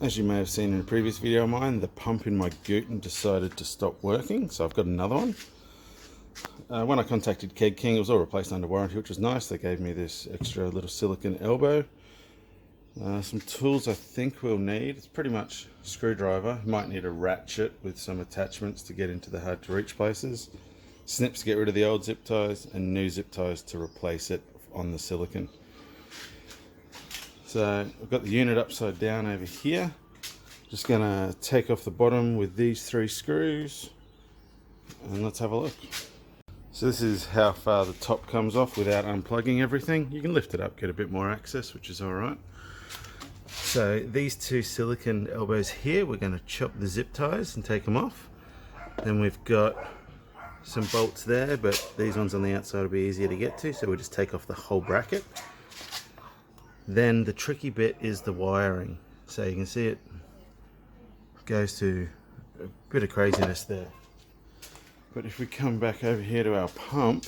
As you may have seen in a previous video of mine, the pump in my Guten decided to stop working, so I've got another one. When I contacted Keg King, it was all replaced under warranty, which was nice. They gave me this extra little silicone elbow. Some tools I think we'll need. It's pretty much a screwdriver. Might need a ratchet with some attachments to get into the hard to reach places. Snips to get rid of the old zip ties, and new zip ties to replace it on the silicone. So I've got the unit upside down over here. Just gonna take off the bottom with these 3 screws and let's have a look. So this is how far the top comes off without unplugging everything. You can lift it up, get a bit more access, which is all right. So these 2 silicone elbows here, we're gonna chop the zip ties and take them off. Then we've got some bolts there, but these ones on the outside will be easier to get to, so we'll just take off the whole bracket. Then the tricky bit is the wiring. So you can see it goes to a bit of craziness there. But if we come back over here to our pump,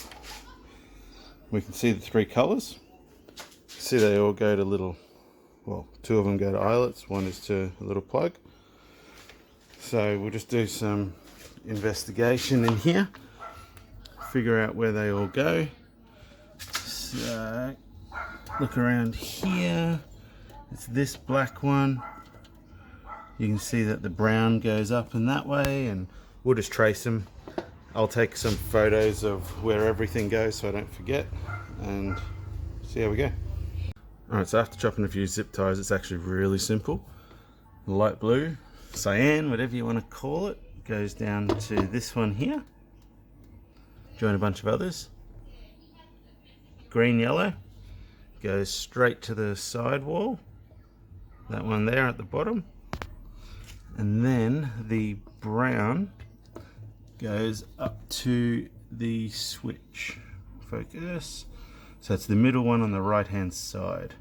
we can see the 3 colours. See they all go to little, well, 2 of them go to eyelets, 1 is to a little plug. So we'll just do some investigation in here, figure out where they all go. So look around here, it's this black one. You can see that the brown goes up in that way, and we'll just trace them. I'll take some photos of where everything goes so I don't forget, and see how we go. Alright, so after chopping a few zip ties, it's actually really simple. The light blue, cyan, whatever you want to call it, goes down to this one here. Join a bunch of others. Green yellow goes straight to the side wall, that one there at the bottom, and then the brown goes up to the switch. Focus. So it's the middle one on the right hand side,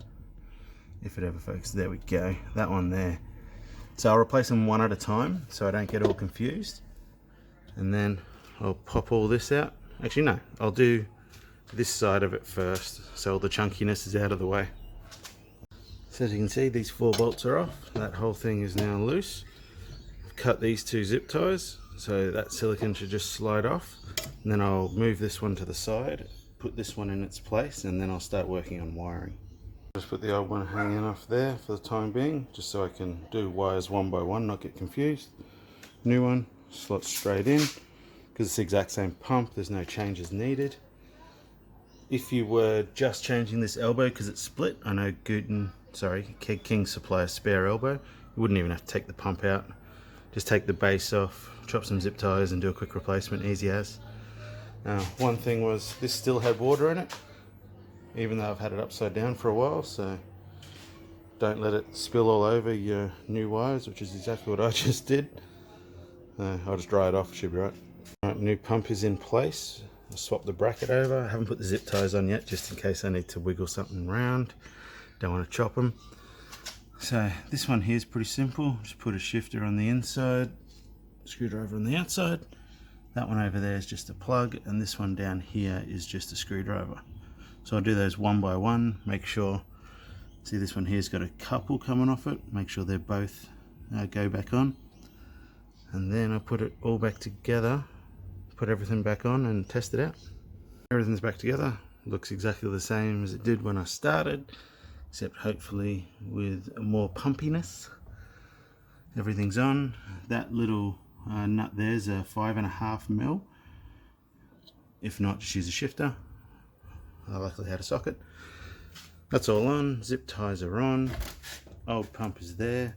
if it ever focuses. There we go, that one there. So I'll replace them one at a time so I don't get all confused, and then I'll pop all this out. Actually no, I'll do this side of it first, so all the chunkiness is out of the way. So as you can see, these 4 bolts are off. That whole thing is now loose. I've cut these 2 zip ties, so that silicone should just slide off. And then I'll move this one to the side, put this one in its place, and then I'll start working on wiring. Just put the old one hanging off there for the time being, just so I can do wires one by one, not get confused. New one slots straight in, because it's the exact same pump, there's no changes needed. If you were just changing this elbow because it's split, I know Keg King supply a spare elbow. You wouldn't even have to take the pump out. Just take the base off, chop some zip ties and do a quick replacement, easy as. Now, one thing was this still had water in it, even though I've had it upside down for a while, so don't let it spill all over your new wires, which is exactly what I just did. I'll just dry it off, it should be right. Alright, new pump is in place. I'll swap the bracket over. I haven't put the zip ties on yet, just in case I need to wiggle something around. Don't want to chop them. So this one here is pretty simple. Just put a shifter on the inside, screwdriver on the outside. That one over there is just a plug, and this one down here is just a screwdriver. So I'll do those one by one, make sure, see this one here's got a couple coming off it, make sure they're both go back on. And then I'll put it all back together, put everything back on and test it out. Everything's back together, looks exactly the same as it did when I started, except hopefully with more pumpiness. Everything's on. That little nut there's a 5.5 mil. If not, just use a shifter. I luckily had a socket. That's all on, zip ties are on, old pump is there.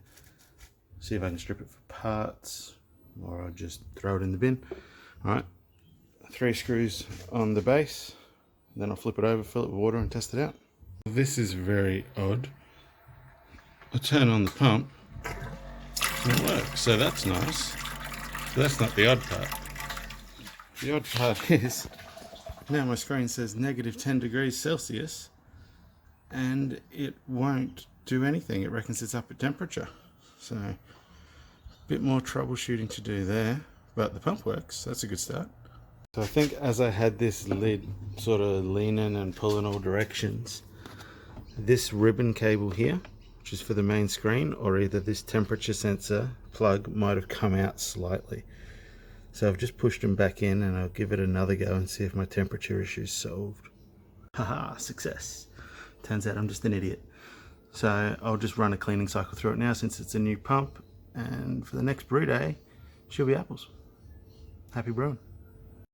See if I can strip it for parts, or I'll just throw it in the bin. Alright, 3 screws on the base, then I'll flip it over, fill it with water and test it out. This is very odd. I turn on the pump and it works, so that's nice. But that's not the odd part. The odd part is, now my screen says -10 degrees Celsius and it won't do anything. It reckons it's up at temperature. So, a bit more troubleshooting to do there, but the pump works, that's a good start. So I think as I had this lid sort of leaning and pulling all directions, this ribbon cable here, which is for the main screen, or either this temperature sensor plug might have come out slightly. So I've just pushed them back in, and I'll give it another go and see if my temperature issue's solved. Haha, success. Turns out I'm just an idiot. So I'll just run a cleaning cycle through it now since it's a new pump, and for the next brew day, she'll be apples. Happy brewing.